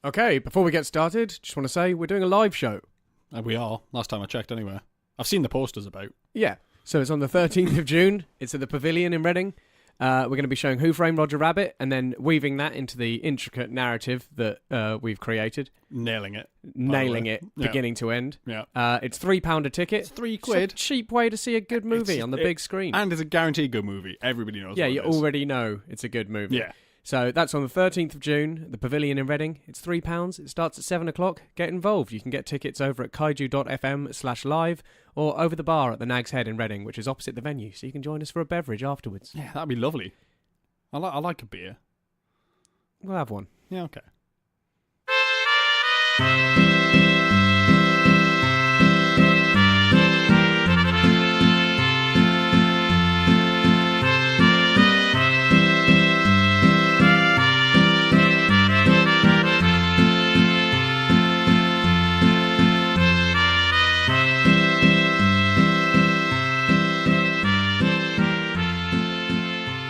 Okay, before we get started, just want to say we're doing a live show. We are. Last time I checked, anyway. I've seen the posters about. Yeah, so it's on the 13th of June. It's at the Pavilion in Reading. We're going to be showing Who Framed Roger Rabbit and then weaving that into the intricate narrative that we've created. Nailing it. Beginning to end. Yeah. It's £3 a ticket. It's £3. It's a cheap way to see a good movie on the big screen. And it's a guaranteed good movie. Everybody knows Yeah, what you it is. already know it's a good movie. Yeah. So that's on the 13th of June, at the Pavilion in Reading. It's £3. It starts at 7 o'clock. Get involved. You can get tickets over at kaiju.fm/live or over the bar at the Nag's Head in Reading, which is opposite the venue, so you can join us for a beverage afterwards. Yeah, that'd be lovely. I like a beer. We'll have one. Yeah, okay.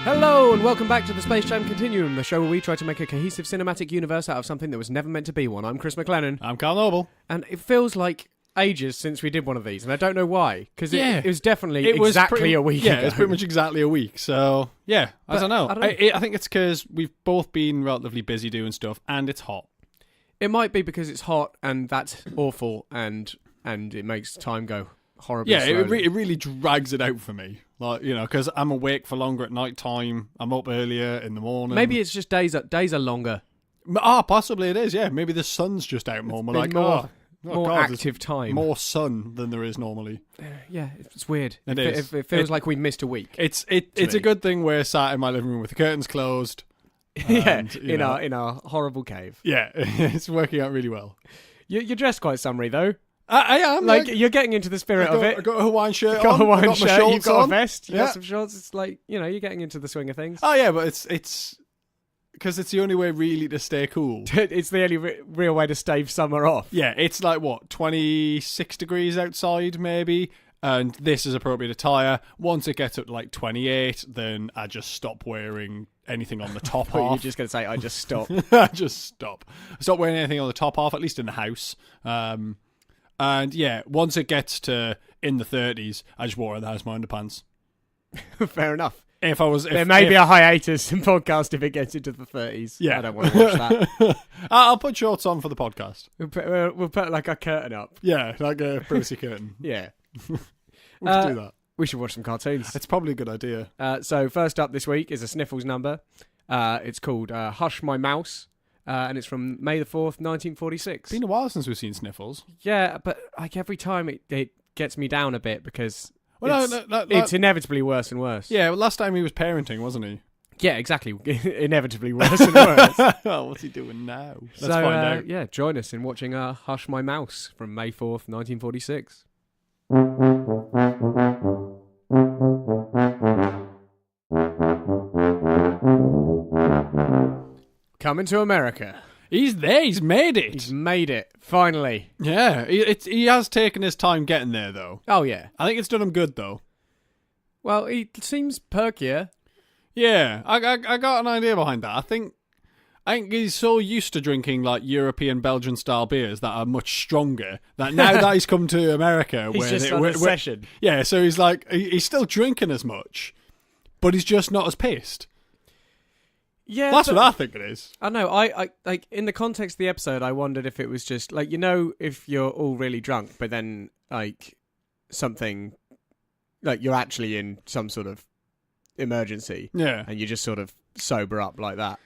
Hello and welcome back to the Space Jam Continuum, the show where we try to make a cohesive cinematic universe out of something that was never meant to be one. I'm Chris McLennan. I'm Carl Noble. And it feels like ages since we did one of these, and I don't know why, because it was definitely It was exactly a week ago. Yeah, it's pretty much exactly a week. So, yeah, I don't know. I think it's because we've both been relatively busy doing stuff, and it's hot. It might be because it's hot, and that's awful, and it makes time go horribly slowly. It really drags it out for me. Like, you know, because I'm awake for longer at night time. I'm up earlier in the morning. Maybe it's just days are longer. Possibly it is, yeah. Maybe the sun's just out more. More active time. More sun than there is normally. Yeah, it's weird. It feels like we missed a week. It's a good thing we're sat in my living room with the curtains closed. And, in our horrible cave. Yeah, it's working out really well. You're dressed quite summery, though. I am. Like, you're getting into the spirit of it. I got a Hawaiian shirt on. I got my shorts you've got on. a vest, you've got some shorts. It's like, you're getting into the swing of things. Oh, yeah, but it's because it's the only way really to stay cool. It's the only real way to stave summer off. Yeah, it's like, 26 degrees outside, maybe, and this is appropriate attire. Once it gets up to, 28, then I just stop wearing anything on the top half. You're just going to say, I just stop. I just stop. Stop wearing anything on the top half, at least in the house. And yeah, once it gets to in the 30s, I just wore in the house my underpants. Fair enough. There may be a hiatus in podcast if it gets into the 30s. Yeah. I don't want to watch that. I'll put shorts on for the podcast. We'll put like a curtain up. Yeah, like a privacy curtain. Yeah. We can do that. We should watch some cartoons. It's probably a good idea. So first up this week is a Sniffles number. It's called Hush My Mouse. And it's from May the 4th, 1946. It's been a while since we've seen Sniffles. Yeah, but like every time it gets me down a bit because Well, it's inevitably worse and worse. Yeah, well, last time he was parenting, wasn't he? Yeah, exactly. Inevitably worse and worse. Oh, what's he doing now? Let's find out. Yeah, join us in watching Hush My Mouse from May 4th, 1946. Coming to America. He's there. He's made it. He's made it. Finally. Yeah. He has taken his time getting there, though. Oh, yeah. I think it's done him good, though. Well, he seems perkier. Yeah. I got an idea behind that. I think he's so used to drinking like European Belgian-style beers that are much stronger that now that he's come to America... he's just on a session. Yeah, so he's like... He's still drinking as much, but he's just not as pissed. Yeah, that's what I think it is. I know. I like in the context of the episode, I wondered if it was just like if you're all really drunk, but then like something like you're actually in some sort of emergency, and you just sort of sober up like that.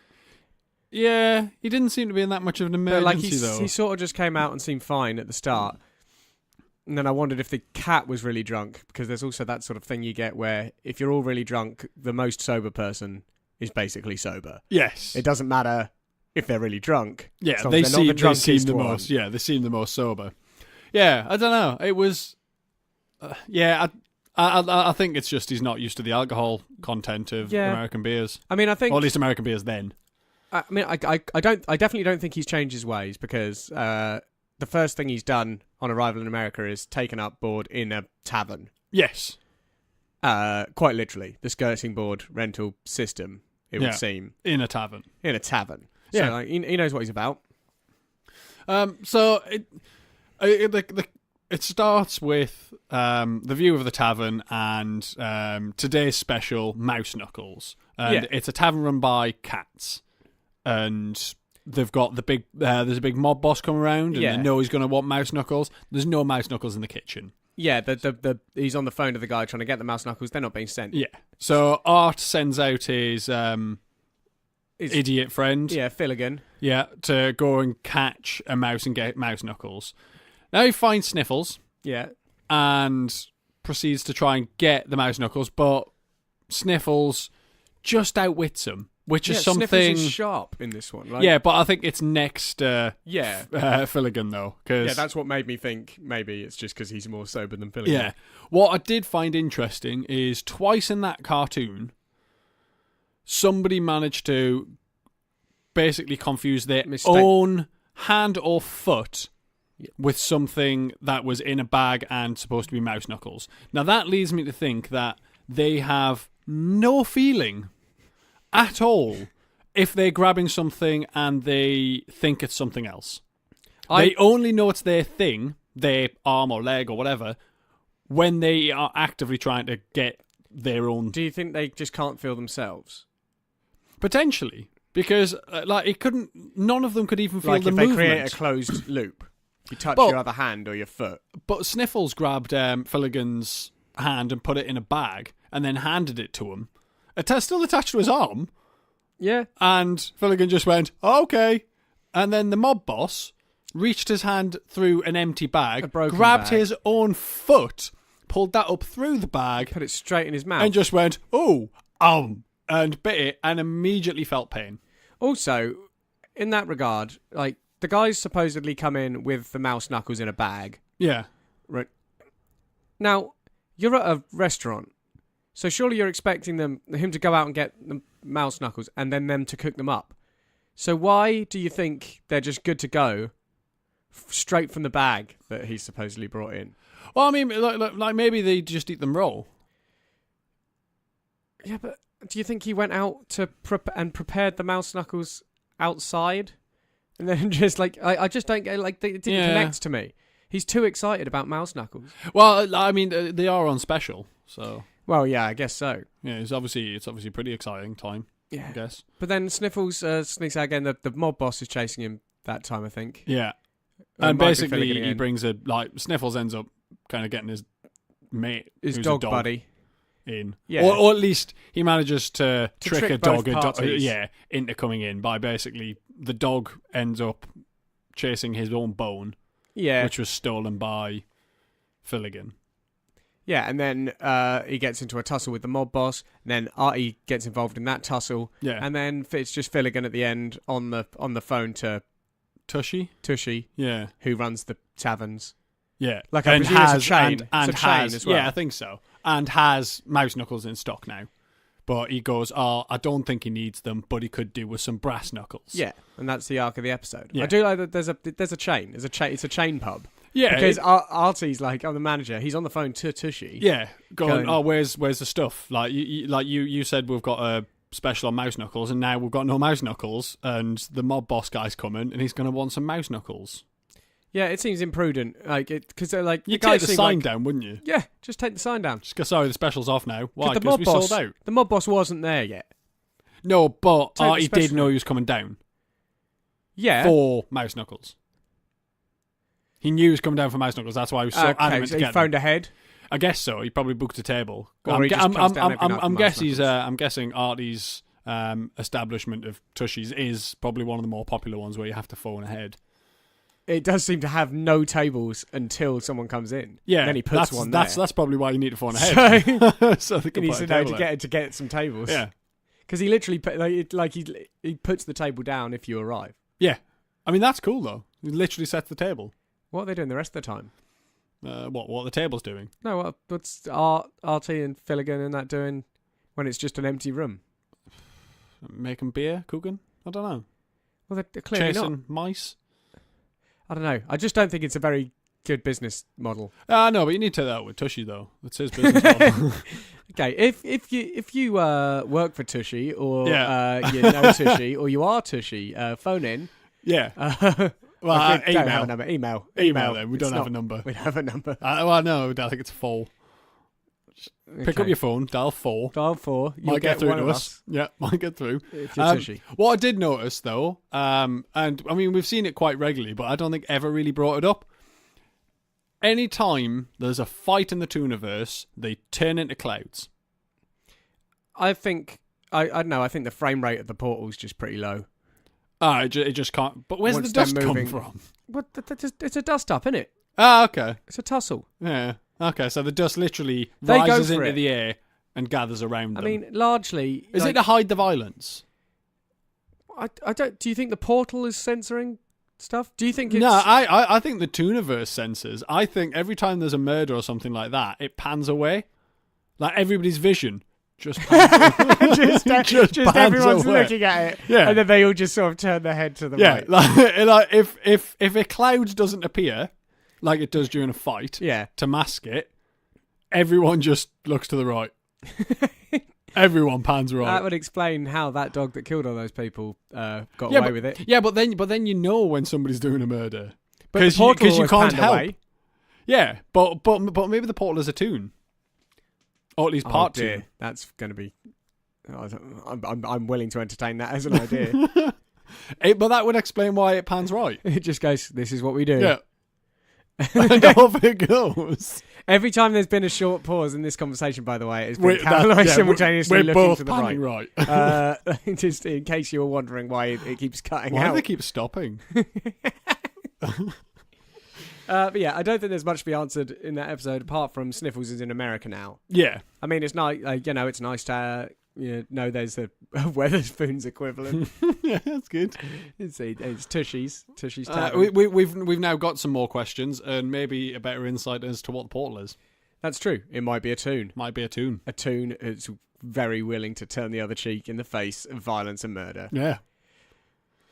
Yeah, he didn't seem to be in that much of an emergency though. He sort of just came out and seemed fine at the start. And then I wondered if the cat was really drunk, because there's also that sort of thing you get where if you're all really drunk, the most sober person is basically sober. Yes. It doesn't matter if they're really drunk. Yeah, they seem the most. Yeah, they seem the most sober. Yeah, I don't know. It was. I think it's just he's not used to the alcohol content of American beers. I mean, I think, or at least American beers then. I mean, I definitely don't think he's changed his ways, because the first thing he's done on arrival in America is taken up board in a tavern. Yes. Quite literally, the skirting board rental system. It would seem in a tavern. In a tavern. Yeah, so, like, he knows what he's about. So it starts with the view of the tavern and today's special, Mouse Knuckles. And it's a tavern run by cats. And they've got the big... there's a big mob boss come around and they know he's going to want Mouse Knuckles. There's no Mouse Knuckles in the kitchen. Yeah, he's on the phone to the guy trying to get the Mouse Knuckles. They're not being sent. Yeah. So Art sends out his idiot friend. Yeah, Filligan. Yeah, to go and catch a mouse and get Mouse Knuckles. Now he finds Sniffles. Yeah. And proceeds to try and get the Mouse Knuckles, but Sniffles just outwits him. Which is something... Sniffles is sharp in this one. Like... Yeah, but I think it's next Filligan, though. Yeah, that's what made me think maybe it's just because he's more sober than Filligan. Yeah. What I did find interesting is twice in that cartoon, somebody managed to basically confuse their own hand or foot with something that was in a bag and supposed to be Mouse Knuckles. Now, that leads me to think that they have no feeling at all if they're grabbing something and they think it's something else. They only know it's their thing, their arm or leg or whatever, when they are actively trying to get their own... Do you think they just can't feel themselves? Potentially. Because none of them could even feel the movement. Like if they create a closed loop. You touch your other hand or your foot. But Sniffles grabbed Filligan's hand and put it in a bag and then handed it to him. It's still attached to his arm. Yeah. And Filligan just went, okay. And then the mob boss reached his hand through an empty bag, grabbed his own foot, pulled that up through the bag. Put it straight in his mouth. And just went, and bit it and immediately felt pain. Also, in that regard, like, the guys supposedly come in with the Mouse Knuckles in a bag. Yeah. Right. Now, you're at a restaurant. So surely you're expecting him to go out and get the Mouse Knuckles and then them to cook them up. So why do you think they're just good to go straight from the bag that he supposedly brought in? Well, I mean, like maybe they just eat them raw. Yeah, but do you think he went out to prepared the Mouse Knuckles outside? And then just I just don't get, it didn't connect to me. He's too excited about Mouse Knuckles. Well, I mean, they are on special, so... Well, yeah, I guess so. Yeah, it's obviously a pretty exciting time. Yeah, I guess. But then Sniffles sneaks out again. The mob boss is chasing him that time, I think. Yeah, and basically he brings Sniffles ends up kind of getting his mate, his dog buddy, in. Yeah, or at least he manages to trick a dog, into coming in by basically the dog ends up chasing his own bone. Yeah, which was stolen by Filligan. Yeah, and then he gets into a tussle with the mob boss, and then Artie gets involved in that tussle. Yeah. And then it's just Filligan at the end on the phone to Tushy. Yeah. Who runs the taverns. Yeah. Like and has a chain. And it's a chain as well. Yeah, I think so. And has Mouse Knuckles in stock now. But he goes, I don't think he needs them, but he could do with some brass knuckles. Yeah, and that's the arc of the episode. Yeah. I do like that there's a chain. It's a chain pub. Yeah, because Artie's like, I'm the manager. He's on the phone to Tushy. Yeah, going, where's the stuff? Like you said, we've got a special on Mouse Knuckles, and now we've got no Mouse Knuckles, and the mob boss guy's coming, and he's going to want some Mouse Knuckles. Yeah, it seems imprudent, because they're like, you'd take the sign down, wouldn't you? Yeah, just take the sign down. Just go, sorry, the special's off now. Why? Because we sold out. The mob boss wasn't there yet. No, but Artie did know he was coming down. Yeah, for Mouse Knuckles. He knew he was coming down for Mouse Knuckles. That's why he was so adamant to get he phoned ahead. I guess so. He probably booked a table. Or I'm guessing Artie's establishment of Tushy's is probably one of the more popular ones where you have to phone ahead. It does seem to have no tables until someone comes in. Yeah, and then he puts one there. That's probably why you need to phone ahead. So they can he needs to know to get some tables. Yeah, because he literally he puts the table down if you arrive. Yeah, I mean that's cool though. He literally sets the table. What are they doing the rest of the time? What are the tables doing? No, what's Artie and Filligan and that doing when it's just an empty room? Making beer, cooking? I don't know. Well, they're clearly chasing not. Mice? I don't know. I just don't think it's a very good business model. No, but you need to take that with Tushy though. That's his business model. Okay, if you work for Tushy or you know Tushy or you are Tushy, phone in. Yeah. Well, we don't have a number. Email. Then. We don't have a number. We don't have a number. Well, no, I think it's 4. Pick up your phone, dial 4. Dial 4. Might get through to us. Yeah, might get through. If you're tushy. What I did notice, though, and I mean, we've seen it quite regularly, but I don't think ever really brought it up. Anytime there's a fight in the Tooniverse, they turn into clouds. I think, I don't know, I think the frame rate of the portal's just pretty low. It just can't. But where's the dust come from? What? It's a dust up, isn't it? Okay. It's a tussle. Yeah. Okay, so the dust literally rises into the air and gathers around them. I mean, largely... Is it to hide the violence? I don't... Do you think the portal is censoring stuff? Do you think it's... No, I think the Tooniverse censors. I think every time there's a murder or something like that, it pans away. Like everybody's vision just pans just everyone's away. looking at it. Yeah. And then they all just sort of turn their head to the right. Like if a cloud doesn't appear... like it does during a fight, to mask it, everyone just looks to the right. Everyone pans right. That would explain how that dog that killed all those people got away with it. Yeah, but then you know when somebody's doing a murder. Because you can't help. Away. Yeah, but maybe the portal is a toon. Or at least part toon. That's going to be... I'm willing to entertain that as an idea. But that would explain why it pans right. It just goes, this is what we do. Yeah. And off it goes. Every time there's been a short pause in this conversation, by the way, it's been Caroline simultaneously looking to the right. Just in case you were wondering why it keeps cutting out. Why do they keep stopping? But yeah, I don't think there's much to be answered in that episode apart from Sniffles is in America now. Yeah. I mean, it's nice, it's nice to know there's a Weatherspoons equivalent. Yeah, that's good. It's Tushy's we've now got some more questions and maybe a better insight as to what the portal is. That's true. It might be a toon. A toon is very willing to turn the other cheek in the face of violence and murder. Yeah.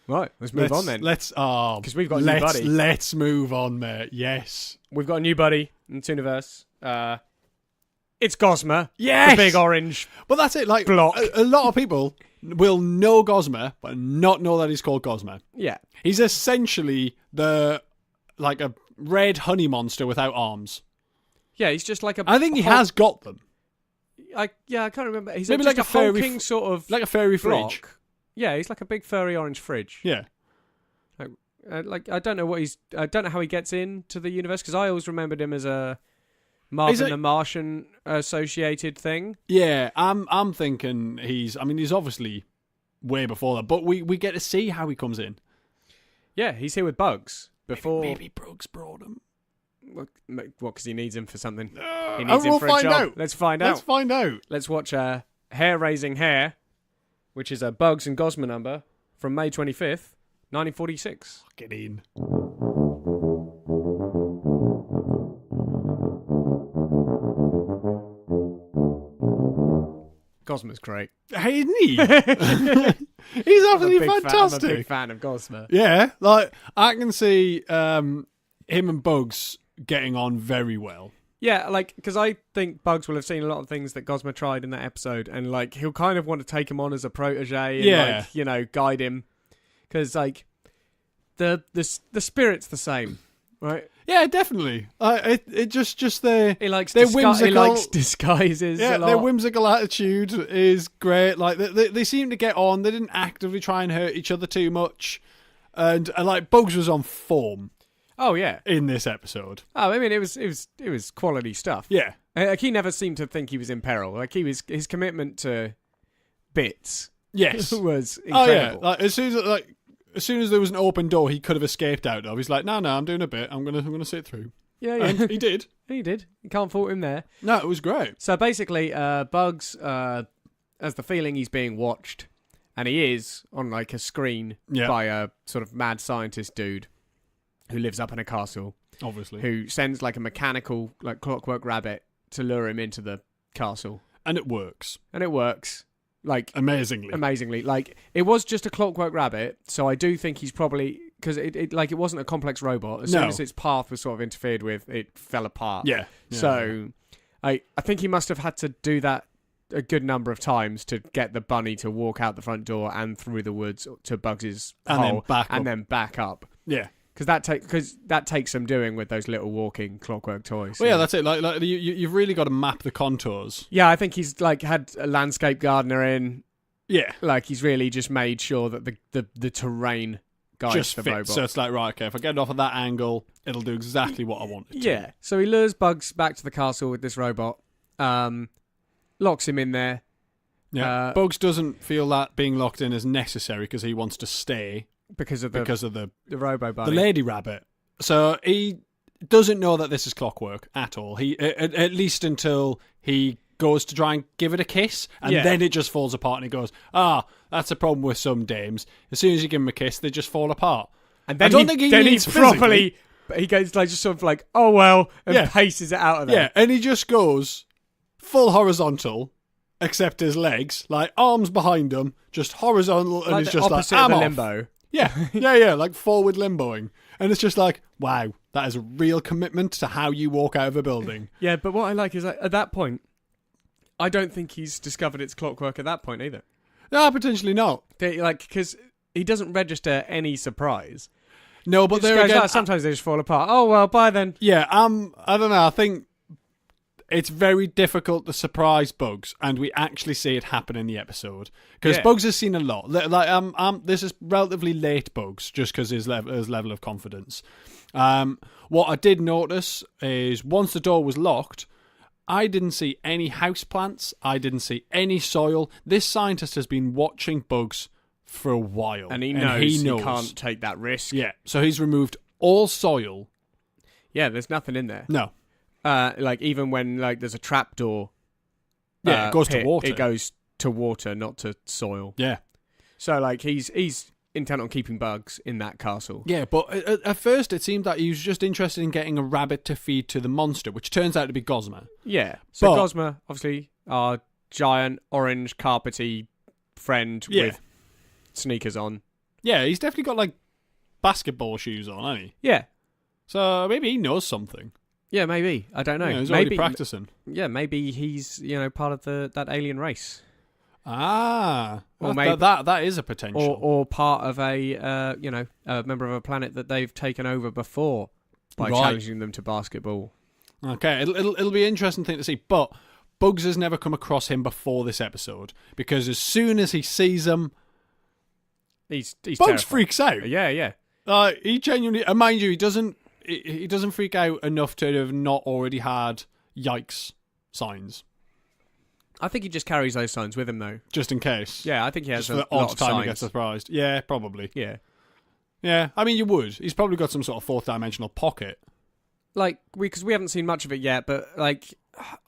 Right, let's move on then. Because we've got a new buddy. Let's move on, mate. Yes. We've got a new buddy in the Tooniverse. It's Gosma. Yes! The big orange. But that's it. Like block. A lot of people will know Gosma, but not know that he's called Gosma. Yeah. He's essentially a red honey monster without arms. Yeah, he's just like a... I think he has got them. I can't remember. He's maybe just like a fairy hulking sort of... like a fairy block. fridge. Yeah, he's like a big furry orange fridge. Yeah. I don't know I don't know how he gets into the universe, because I always remembered him as a Marvin the Martian associated thing. Yeah, I'm thinking he's obviously way before that, but we get to see how he comes in. Yeah, he's here with Bugs before. Maybe Bugs brought him. What? Because he needs him for something. He needs him for a job. Let's find out. Let's watch Hair Raising Hair, which is a Bugs and Gosma number from May 25th, 1946. Get in. Gosma's great. Hey, isn't he? He's absolutely fantastic. I'm a big fan of Gosma. Yeah, like I can see him and Bugs getting on very well. Yeah, because I think Bugs will have seen a lot of things that Gosma tried in that episode, and he'll kind of want to take him on as a protege and guide him, because the spirit's the same, right? Yeah, definitely. It just their whimsical. He likes disguises. Yeah, a lot. Their whimsical attitude is great. Like they seem to get on. They didn't actively try and hurt each other too much, and Bugs was on form. Oh yeah, in this episode. Oh, I mean, it was quality stuff. Yeah, he never seemed to think he was in peril. His commitment to bits. Yes, was incredible. Oh yeah, as soon as there was an open door, he could have escaped out of. He's like, no, I'm doing a bit. I'm gonna sit through. Yeah. And he did. He did. You can't fault him there. No, it was great. So basically, Bugs has the feeling he's being watched, and he is on a screen by a sort of mad scientist dude who lives up in a castle, obviously, who sends a mechanical clockwork rabbit to lure him into the castle, and it works. Amazingly. It was just a clockwork rabbit, so I do think he's probably, because it wasn't a complex robot. As soon as its path was sort of interfered with, it fell apart. Yeah. So I think he must have had to do that a good number of times to get the bunny to walk out the front door and through the woods to Bugs's hole, and then back up. Yeah. Because that takes some doing with those little walking clockwork toys. Well, yeah, that's it. Like you've really got to map the contours. Yeah, I think he's like had a landscape gardener in. Yeah, like he's really just made sure that the terrain guides just the fits. robot. So it's like, right, okay, if I get it off at that angle, it'll do exactly what I want it to. Yeah. So he lures Bugs back to the castle with this robot. Locks him in there. Yeah. Bugs doesn't feel that being locked in is necessary because he wants to stay because of the robo bunny. The lady rabbit. So he doesn't know that this is clockwork at all. He at least until he goes to try and give it a kiss, and then it just falls apart, and he goes, that's a problem with some dames. As soon as you give them a kiss, they just fall apart. And then I don't think he needs properly. He goes like just sort of like, oh well, and paces it out of there. Yeah, and he just goes full horizontal, except his legs, like arms behind him, just horizontal, and like he's just like, I'm limbo. Yeah, like forward limboing. And it's just like, wow, that is a real commitment to how you walk out of a building. Yeah, but what I like is at that point, I don't think he's discovered it's clockwork at that point either. No, potentially not. Because he doesn't register any surprise. No, but there again, sometimes they just fall apart. Oh, well, bye then. Yeah, I don't know. I think it's very difficult to surprise Bugs, and we actually see it happen in the episode. Because Bugs has seen a lot. This is relatively late Bugs, just because his level of confidence. What I did notice is once the door was locked, I didn't see any houseplants. I didn't see any soil. This scientist has been watching Bugs for a while. And he knows he can't take that risk. Yeah, so he's removed all soil. Yeah, there's nothing in there. No. Like even when like there's a trap door. Yeah, it goes to water. It goes to water, not to soil. Yeah. So like he's intent on keeping Bugs in that castle. Yeah, but at first it seemed that he was just interested in getting a rabbit to feed to the monster, which turns out to be Gosma. Yeah. So Gosma, obviously, our giant orange carpety friend with sneakers on. Yeah, he's definitely got like basketball shoes on, hasn't he? Yeah. So maybe he knows something. Yeah, maybe. I don't know. Yeah, he's already practicing. Yeah, maybe he's part of that alien race. Ah, or maybe that is a potential, or part of a member of a planet that they've taken over before by challenging them to basketball. Okay, it'll be an interesting thing to see. But Bugs has never come across him before this episode because as soon as he sees him, he's Bugs terrified. freaks out. Yeah. He genuinely, and mind you, he doesn't freak out enough to have not already had yikes signs. I think he just carries those signs with him, though. Just in case. Yeah, I think he has just for the odd time he gets surprised. Yeah, probably. Yeah. Yeah, I mean, you would. He's probably got some sort of fourth dimensional pocket. Like, because we haven't seen much of it yet, but, like,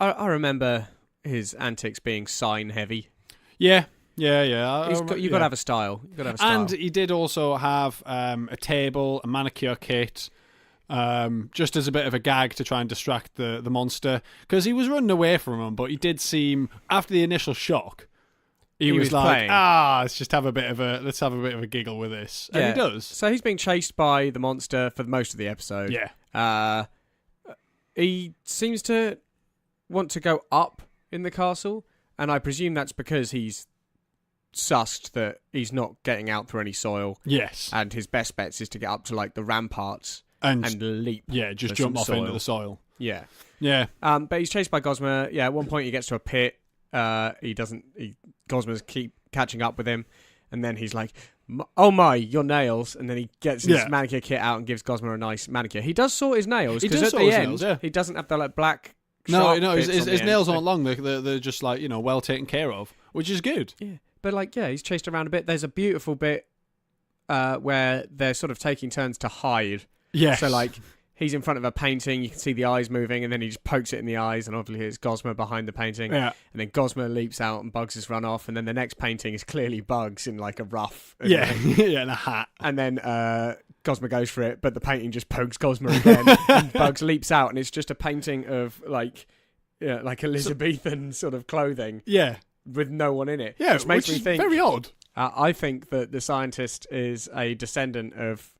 I remember his antics being sign heavy. Yeah. You've got to have a style. And he did also have a table, a manicure kit, just as a bit of a gag to try and distract the monster, because he was running away from him, but he did seem, after the initial shock, he was like, playing. let's have a bit of a giggle with this. And he does. So he's being chased by the monster for most of the episode. Yeah. He seems to want to go up in the castle, and I presume that's because he's sussed that he's not getting out through any soil. Yes. And his best bets is to get up to like the ramparts and leap. Yeah, just jump off into the soil. Yeah. Yeah. But he's chased by Gosma. Yeah, at one point he gets to a pit. Gosma's keep catching up with him, and then he's like, "Oh my, your nails!" And then he gets his manicure kit out and gives Gosma a nice manicure. He does sort his nails because at the end he doesn't have the like black. No, his nails aren't long. They're just like well taken care of, which is good. Yeah, but he's chased around a bit. There's a beautiful bit where they're sort of taking turns to hide. Yeah. So he's in front of a painting, you can see the eyes moving, and then he just pokes it in the eyes, and obviously it's Gosma behind the painting. Yeah. And then Gosma leaps out and Bugs has run off, and then the next painting is clearly Bugs in like a ruff. Yeah, and a hat. And then Gosma goes for it, but the painting just pokes Gosma again, and Bugs leaps out, and it's just a painting of like Elizabethan sort of clothing. Yeah. With no one in it. Yeah, which makes me think very odd. I think that the scientist is a descendant of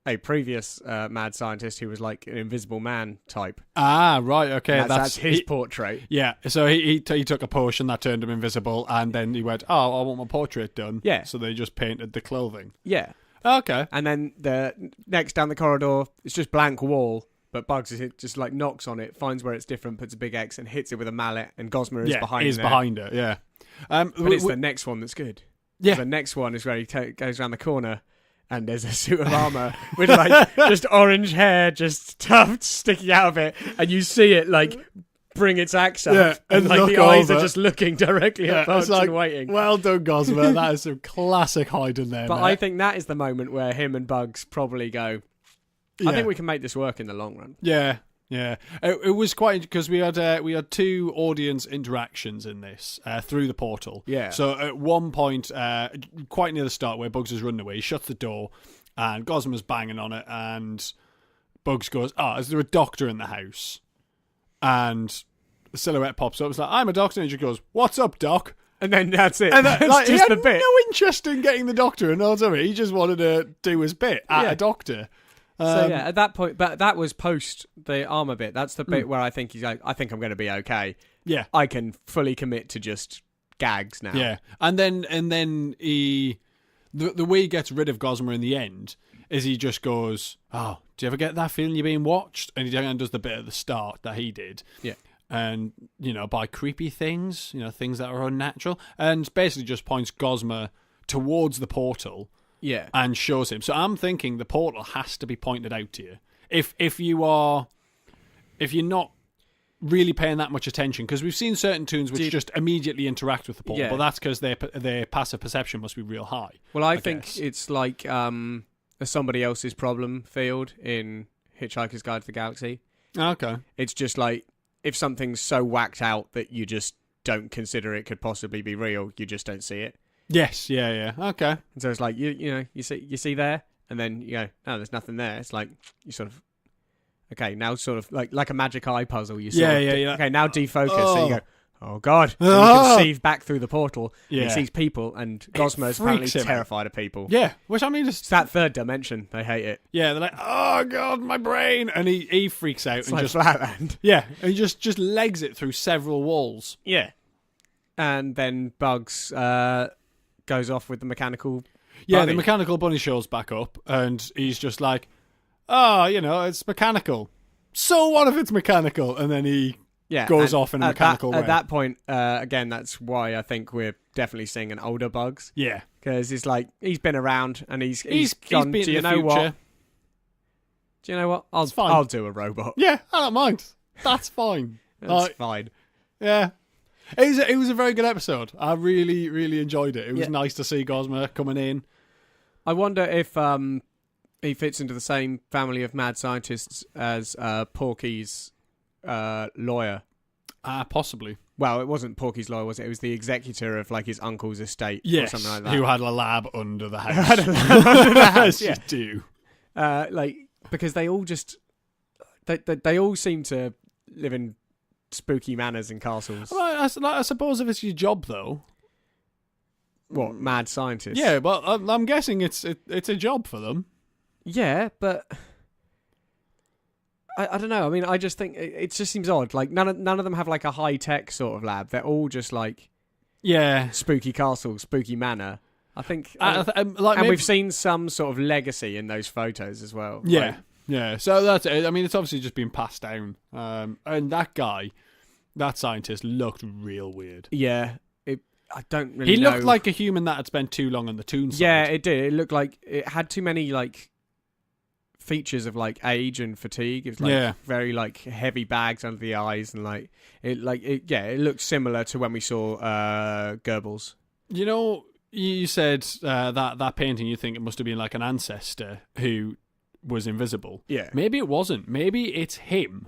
a previous mad scientist who was like an Invisible Man type. Ah, right, okay. That's his portrait. Yeah, so he took a potion that turned him invisible, and then he went, I want my portrait done. Yeah. So they just painted the clothing. Yeah. Okay. And then the next down the corridor, it's just blank wall, but Bugs just like knocks on it, finds where it's different, puts a big X, and hits it with a mallet, and Gosmer is behind there. It, yeah. But it's the next one that's good. Yeah. The next one is where he goes around the corner, and there's a suit of armour with like just orange hair just tufted sticking out of it, and you see it like bring its axe up, and like the eyes are just looking directly at Bugs and waiting. Well done, Gosmer. That is some classic hiding there. But mate. I think that is the moment where him and Bugs probably go, I think we can make this work in the long run. Yeah. Yeah, it was quite because we had two audience interactions in this through the portal. Yeah. So at one point, quite near the start, where Bugs is running away, he shuts the door, and Gosmer's banging on it, and Bugs goes, is there a doctor in the house? And the silhouette pops up. It's like, I'm a doctor, and he just goes, "What's up, doc?" And then that's it. And that's like, just he had the bit. no interest in getting the doctor, and all of it. He just wanted to do his bit at a doctor. So yeah, at that point, but that was post the armor bit. That's the bit where I think he's like, I think I'm going to be okay. Yeah, I can fully commit to just gags now. Yeah, and then he, the way he gets rid of Gosmer in the end is he just goes, "Oh, do you ever get that feeling you're being watched?" And he does the bit at the start that he did. Yeah, and by creepy things, things that are unnatural, and basically just points Gosmer towards the portal. Yeah, and shows him. So I'm thinking the portal has to be pointed out to you. If you're not really paying that much attention, because we've seen certain tunes which just immediately interact with the portal, but that's because their passive perception must be real high. Well, I think it's like a somebody else's problem field in Hitchhiker's Guide to the Galaxy. Okay, it's just like if something's so whacked out that you just don't consider it could possibly be real, you just don't see it. Yes, yeah, okay. And so it's like you see there, and then you go, no, there's nothing there. It's like you sort of, okay, now sort of like a magic eye puzzle. You sort of, okay, now defocus. So you go, oh god, and you can see back through the portal. Yeah, he sees people, and Gosmer is apparently terrified of people. Yeah, which I mean, it's that third dimension. They hate it. Yeah, they're like, oh god, my brain, and he freaks out. It's and like just Flatland. Yeah, and he just legs it through several walls. Yeah, and then Bugs goes off with the mechanical bunny. The mechanical bunny shows back up, and he's just like, it's mechanical. So what if it's mechanical? And then he goes off in a mechanical way. At that point, again, that's why I think we're definitely seeing an older Bugs. Yeah. Because it's like, he's been around, and he's gone, do you know what? Do you know what? I'll do a robot. Yeah, I don't mind. That's fine. That's fine. Yeah. It was a very good episode. I really, really enjoyed it. It was nice to see Gosmer coming in. I wonder if he fits into the same family of mad scientists as Porky's lawyer. Possibly. Well, it wasn't Porky's lawyer, was it? It was the executor of like his uncle's estate or something like that. Who had a lab under the house. Had a lab under the house, You do. Because they all just... They all seem to live in spooky manors and castles. Well, I suppose if it's your job, though. What, mad scientists? Yeah, but I'm guessing it's a job for them. Yeah, but I don't know. I mean, I just think it just seems odd. Like none of them have like a high tech sort of lab. They're all just like spooky castle, spooky manor. I think, and we've seen some sort of legacy in those photos as well. Yeah. Like, yeah, so that's it. I mean, it's obviously just been passed down. And that scientist looked real weird. Yeah, I don't really know. He looked know. like a human that had spent too long on the toon side. Yeah, it did. It looked like it had too many like features of like age and fatigue. It was like very like heavy bags under the eyes, and it looked similar to when we saw Goebbels. You said that painting, you think it must have been like an ancestor who was invisible. Yeah. Maybe it wasn't. Maybe it's him.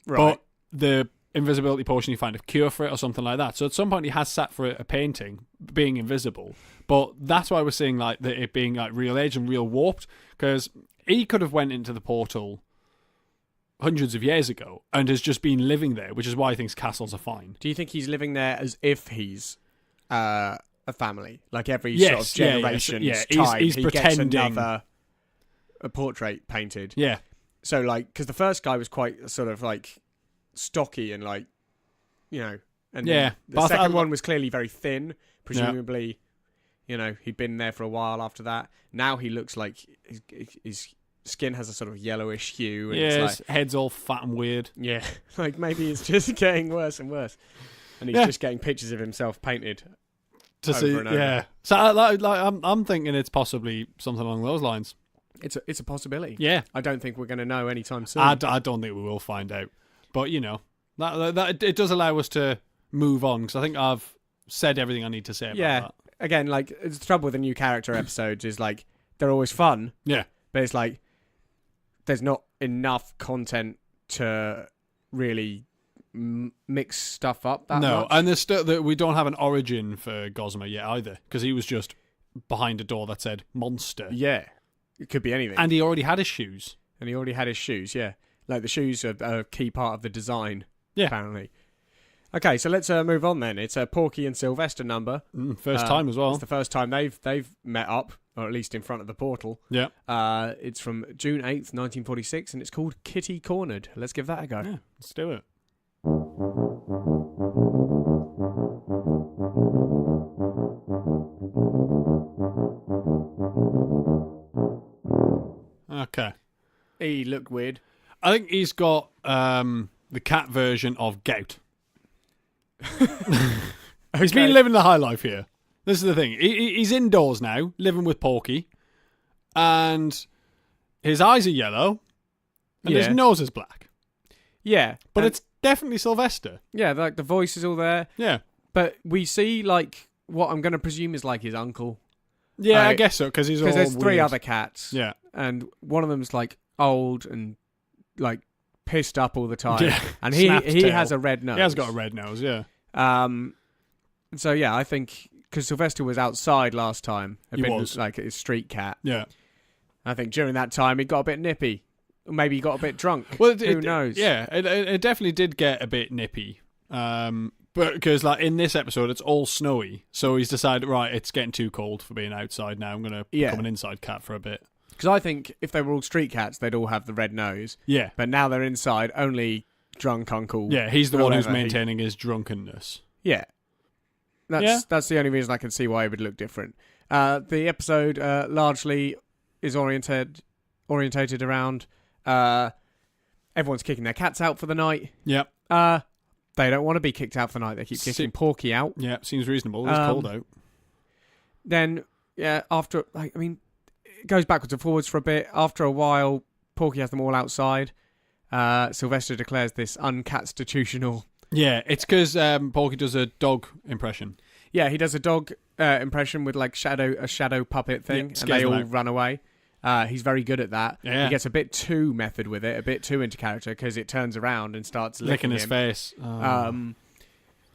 Right. But the invisibility potion, you find a cure for it or something like that. So at some point he has sat for a painting being invisible. But that's why we're seeing like it being like real age and real warped, because he could have went into the portal hundreds of years ago and has just been living there, which is why he thinks castles are fine. Do you think he's living there as if he's a family? Like every sort of generation's time, he's he pretending. gets another a portrait painted. Yeah. So like, because the first guy was quite sort of like stocky and like, and the second one was clearly very thin. Presumably, You know, he'd been there for a while after that. Now he looks like his skin has a sort of yellowish hue. And his head's all fat and weird. Yeah, like maybe it's just getting worse and worse. And he's just getting pictures of himself painted to see. And over. Yeah. So I'm thinking it's possibly something along those lines. It's a possibility. Yeah. I don't think we're going to know anytime soon. I don't think we will find out. But, you know, that it does allow us to move on, because I think I've said everything I need to say about that. Again, like, the trouble with the new character episodes is, like, they're always fun. Yeah. But it's like, there's not enough content to really mix stuff up that much. And there's still that we don't have an origin for Gossamer yet either, because he was just behind a door that said monster. Yeah. It could be anything. And he already had his shoes. Yeah. Like, the shoes are a key part of the design, yeah, apparently. Okay, so let's move on then. It's a Porky and Sylvester number. First time as well. It's the first time they've met up, or at least in front of the portal. Yeah. It's from June 8th, 1946, and it's called Kitty Cornered. Let's give that a go. Yeah, let's do it. Okay. He looked weird. I think he's got the cat version of gout. He's been living the high life here. This is the thing. He's indoors now, living with Porky, and his eyes are yellow, and his nose is black. Yeah. But it's definitely Sylvester. Yeah, like the voice is all there. Yeah. But we see, like, what I'm going to presume is like his uncle. Yeah, I guess so, because there's three other cats. Yeah. And one of them's, like, old and, like, pissed up all the time. Yeah. And he has a red nose. He has got a red nose, yeah. So, yeah, I think, because Sylvester was outside last time. He was. Like, a street cat. Yeah. I think during that time, he got a bit nippy. Maybe he got a bit drunk. Well, Who knows? Yeah, it definitely did get a bit nippy. But because, like, in this episode, it's all snowy. So he's decided, right, it's getting too cold for being outside now. I'm going to become an inside cat for a bit. Because I think if they were all street cats, they'd all have the red nose. Yeah. But now they're inside, only drunk uncle. Yeah, he's the one who's maintaining his drunkenness. Yeah. That's the only reason I can see why it would look different. The episode largely is orientated around everyone's kicking their cats out for the night. Yep. They don't want to be kicked out for the night. They keep kicking Porky out. Yeah, seems reasonable. It's cold out. Then, after, it goes backwards and forwards for a bit. After a while, Porky has them all outside. Sylvester declares this unconstitutional. Yeah, it's because Porky does a dog impression. Yeah, he does a dog impression with, like, a shadow puppet thing, and they all run away. He's very good at that. Yeah. He gets a bit too method with it, a bit too into character, because it turns around and starts licking his him. face. Oh.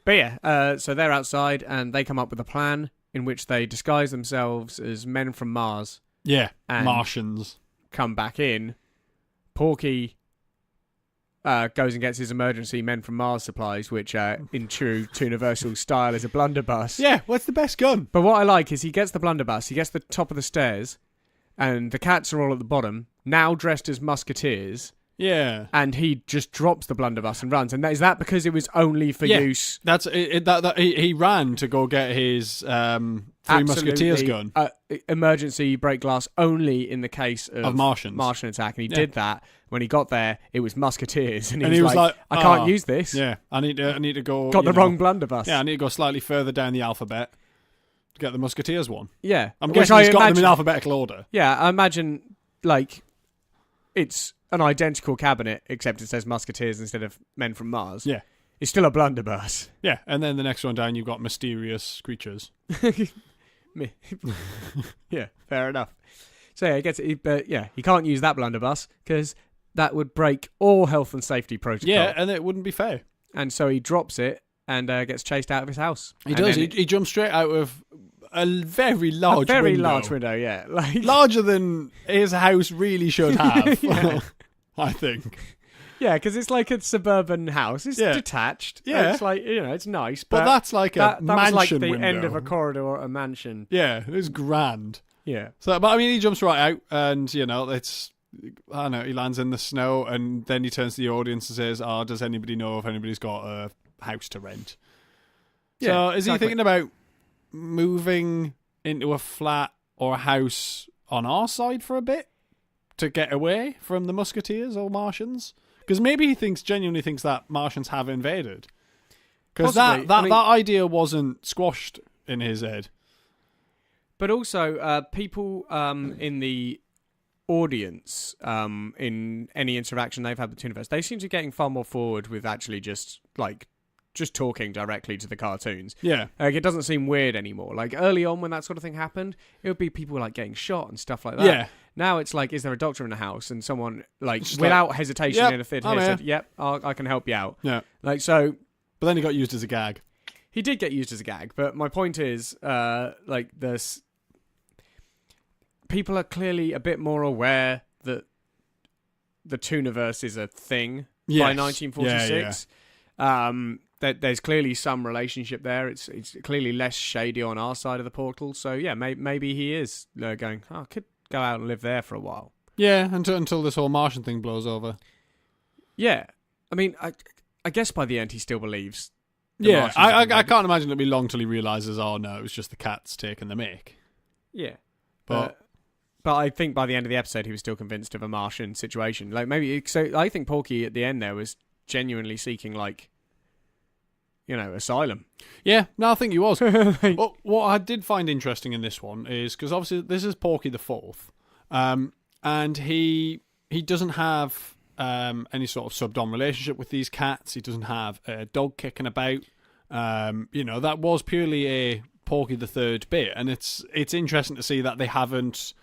But yeah, so they're outside, and they come up with a plan in which they disguise themselves as men from Mars. Yeah, and Martians. Come back in. Porky goes and gets his emergency Men from Mars supplies, which in true Universal style is a blunderbuss. Yeah, what's the best gun? But what I like is he gets the blunderbuss, he gets the top of the stairs, and the cats are all at the bottom, now dressed as musketeers. Yeah. And he just drops the blunderbuss and runs. And is that because it was only for use? That's it. He ran to go get his Three Musketeers gun. Emergency break glass only in the case of Martians. Martian attack. And he did that. When he got there, it was musketeers. And he was like, I can't use this. Yeah, I need to go. Got the wrong blunderbuss. Yeah, I need to go slightly further down the alphabet to get the Musketeers one. Yeah. I'm guessing he's got them in alphabetical order. Yeah, I imagine, like, it's an identical cabinet, except it says Musketeers instead of Men from Mars. Yeah. It's still a blunderbuss. Yeah, and then the next one down, you've got Mysterious Creatures. Yeah, fair enough. So yeah, he gets it, but yeah, he can't use that blunderbuss because that would break all health and safety protocol. Yeah, and it wouldn't be fair. And so he drops it and gets chased out of his house. He does. He jumps straight out of a very large window, yeah. Like larger than his house really should have, I think. Yeah, because it's like a suburban house. It's detached. Yeah. It's like, it's nice. But that's like a mansion was like the window. end of a corridor or a mansion. Yeah, it's grand. Yeah. So, but I mean, he jumps right out and, it's, I don't know, he lands in the snow and then he turns to the audience and says, does anybody know if anybody's got a house to rent? Yeah, so is he thinking about moving into a flat or a house on our side for a bit to get away from the Musketeers or Martians? Because maybe he genuinely thinks that Martians have invaded. Because that idea wasn't squashed in his head. But also, people in the audience, in any interaction they've had with the Tooniverse, they seem to be getting far more forward with actually just talking directly to the cartoons. Yeah. It doesn't seem weird anymore. Like, early on when that sort of thing happened, it would be people, getting shot and stuff like that. Yeah. Now it's is there a doctor in the house? And someone, without hesitation in a theatre said, yep, I can help you out. Yeah. So... But then he got used as a gag. He did get used as a gag, but my point is, there's... People are clearly a bit more aware that the Tooniverse is a thing by 1946. That there's clearly some relationship there. It's clearly less shady on our side of the portal. So yeah, maybe he is going, I could go out and live there for a while. Yeah, until this whole Martian thing blows over. Yeah, I mean, I guess by the end he still believes. Yeah, I can't imagine it'll be long till he realises, oh no, it was just the cats taking the mick. Yeah, but I think by the end of the episode he was still convinced of a Martian situation. So I think Porky at the end there was genuinely seeking asylum. Yeah, no, I think he was. Well, what I did find interesting in this one is because obviously this is Porky the Fourth, and he doesn't have any sort of sub-dom relationship with these cats. He doesn't have a dog kicking about. That was purely a Porky the Third bit, and it's interesting to see that they haven't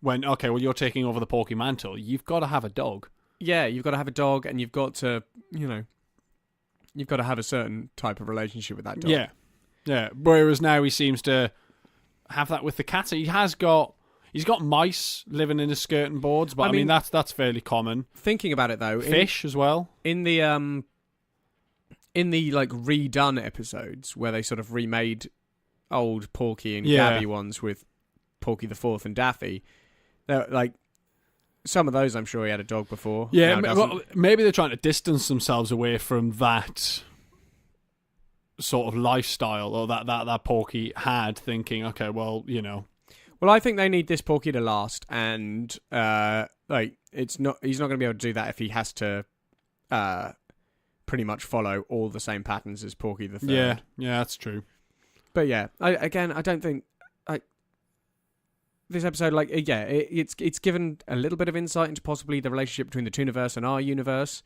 went, okay, well, you're taking over the Porky mantle. You've got to have a dog. Yeah, you've got to have a dog, and you've got to, you've got to have a certain type of relationship with that dog. Yeah, yeah. Whereas now he seems to have that with the cats. He's got mice living in his skirting boards, but I mean that's fairly common. Thinking about it though, fish as well. In the redone episodes where they sort of remade old Porky and Gabby ones with Porky the Fourth and Daffy, some of those I'm sure he had a dog before. Yeah, maybe they're trying to distance themselves away from that sort of lifestyle or that Porky had, thinking, okay, well, Well, I think they need this Porky to last, and he's not going to be able to do that if he has to pretty much follow all the same patterns as Porky the Third. Yeah, that's true. But yeah, I don't think this episode, it's given a little bit of insight into possibly the relationship between the Tooniverse and our universe,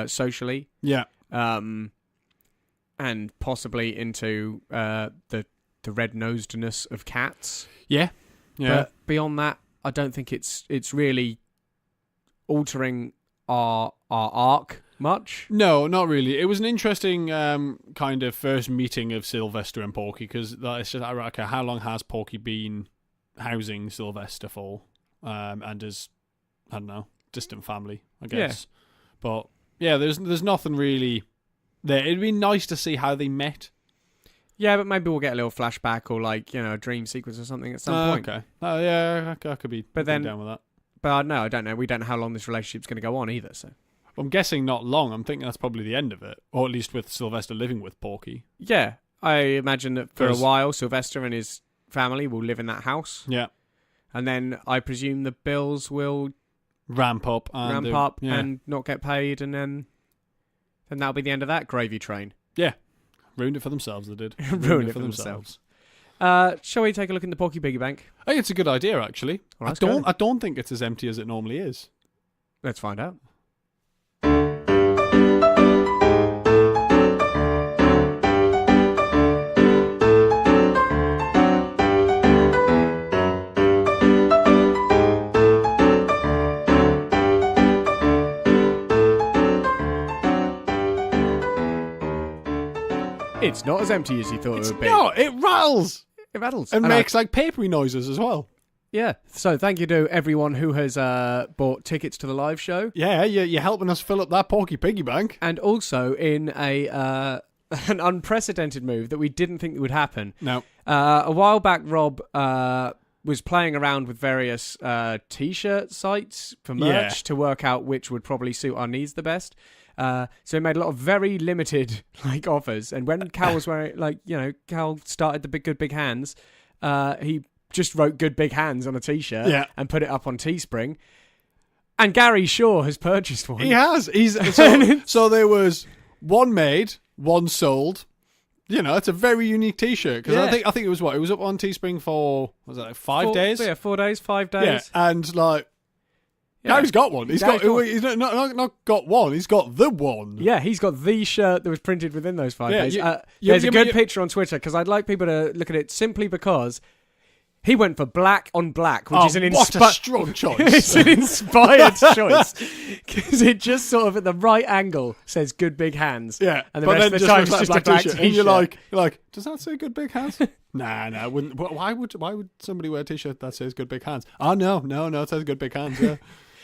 socially. Yeah. And possibly into the red-nosedness of cats. Yeah. Yeah. But beyond that, I don't think it's really altering our arc much. No, not really. It was an interesting kind of first meeting of Sylvester and Porky, because it's just, okay, how long has Porky been housing Sylvester for? And his, I don't know, distant family, I guess. Yeah. But yeah, there's nothing really there. It'd be nice to see how they met. Yeah, but maybe we'll get a little flashback or a dream sequence or something at some point. Okay. Yeah, I could be down with that. But I don't know. We don't know how long this relationship's going to go on either. So I'm guessing not long. I'm thinking that's probably the end of it, or at least with Sylvester living with Porky. Yeah, I imagine that for a while Sylvester and his family will live in that house. Yeah, and then I presume the bills will ramp up and not get paid, and then that'll be the end of that gravy train. Yeah. Ruined it for themselves, they did. Ruined it for themselves. Shall we take a look in the Porky Piggy Bank? I think it's a good idea, actually. Well, I don't think it's as empty as it normally is. Let's find out. It's not as empty as you thought it would be. No, it rattles. It rattles. And makes papery noises as well. Yeah. So thank you to everyone who has bought tickets to the live show. Yeah, you're helping us fill up that Porky Piggy Bank. And also in an unprecedented move that we didn't think would happen. No. A while back, Rob was playing around with various T-shirt sites for merch to work out which would probably suit our needs the best. So he made a lot of very limited offers, and when Cal was wearing Cal started the good big hands, he just wrote "Good Big Hands" on a T-shirt and put it up on Teespring. And Gary Shaw has purchased one. He has. So there was one made, one sold. You know, it's a very unique T-shirt because I think it was it was up on Teespring for 5 days. Yeah, 4 days, 5 days. Yeah, and Gary's got one. He's not got one. He's got the one. Yeah, he's got the shirt that was printed within those 5 days. There's a good picture on Twitter because I'd like people to look at it simply because. He went for black on black, which is an what a strong choice. It's an inspired choice because it just sort of at the right angle says "Good Big Hands." Yeah, and the rest of the time it's just a black T-shirt. And you're like, does that say "Good Big Hands"? Nah, wouldn't. Why would somebody wear a T-shirt that says "Good Big Hands"? Oh no, it says "Good Big Hands." Yeah.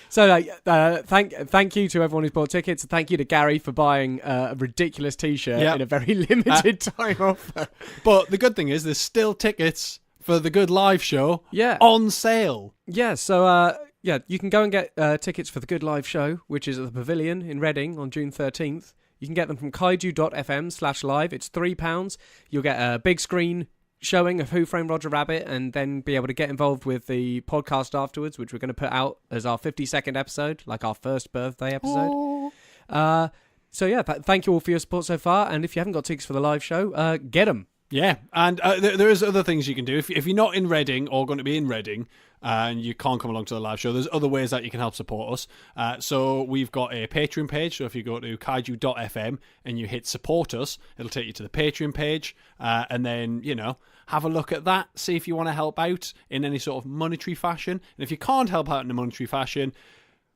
So thank you to everyone who's bought tickets. Thank you to Gary for buying a ridiculous T-shirt in a very limited time offer. But the good thing is, there's still tickets for the Good Live show on sale. Yeah, so you can go and get tickets for the Good Live show, which is at the Pavilion in Reading on June 13th. You can get them from kaiju.fm/live. It's £3. You'll get a big screen showing of Who Framed Roger Rabbit and then be able to get involved with the podcast afterwards, which we're going to put out as our 52nd episode, like our first birthday episode. Thank you all for your support so far. And if you haven't got tickets for the live show, get them. Yeah, and there is other things you can do. If you're not in Reading or going to be in Reading and you can't come along to the live show, there's other ways that you can help support us. So we've got a Patreon page. So if you go to kaiju.fm and you hit support us, it'll take you to the Patreon page. And then, have a look at that. See if you want to help out in any sort of monetary fashion. And if you can't help out in a monetary fashion,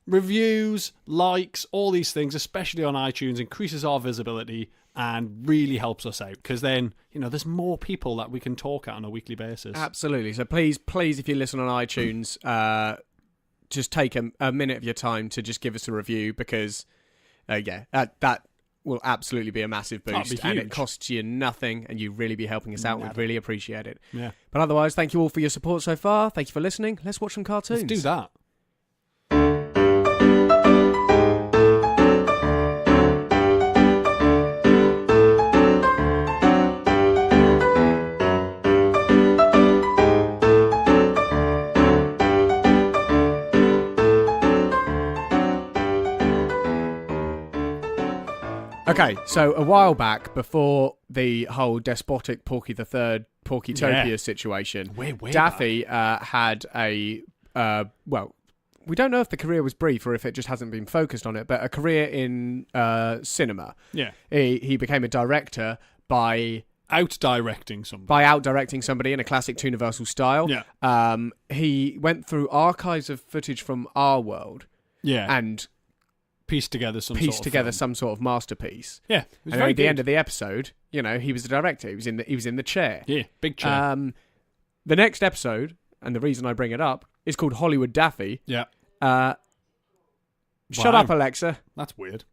reviews, likes, all these things, especially on iTunes, increases our visibility and really helps us out because then, there's more people that we can talk at on a weekly basis. Absolutely. So please, if you listen on iTunes, just take a minute of your time to just give us a review because, that will absolutely be a massive boost and it costs you nothing and you really be helping us out. We'd really appreciate it. Yeah. But otherwise, thank you all for your support so far. Thank you for listening. Let's watch some cartoons. Let's do that. Okay, so a while back, before the whole despotic Porky the Third, Porkytopia situation, Daffy had a, we don't know if the career was brief or if it just hasn't been focused on it, but a career in cinema. Yeah. He became a director by out-directing somebody in a classic Universal style. Yeah. He went through archives of footage from our world. Yeah. And pieced together some sort of masterpiece. Yeah, and then at the end of the episode, he was the director. He was in the chair. Yeah, big chair. The next episode, and the reason I bring it up, is called Hollywood Daffy. Yeah. Shut up, Alexa. That's weird.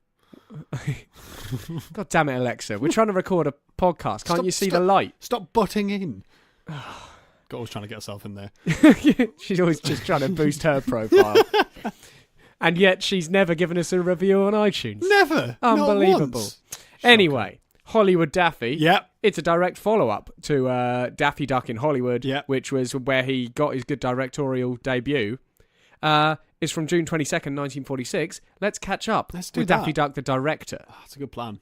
God damn it, Alexa. We're trying to record a podcast. Can't you see the light? Stop butting in. Always trying to get herself in there. She's always just trying to boost her profile. And yet she's never given us a review on iTunes. Never. Unbelievable. Anyway, Hollywood Daffy. Yep. It's a direct follow-up to Daffy Duck in Hollywood, which was where he got his good directorial debut. It's from June 22nd, 1946. Let's catch up with Daffy Duck, the director. Oh, that's a good plan.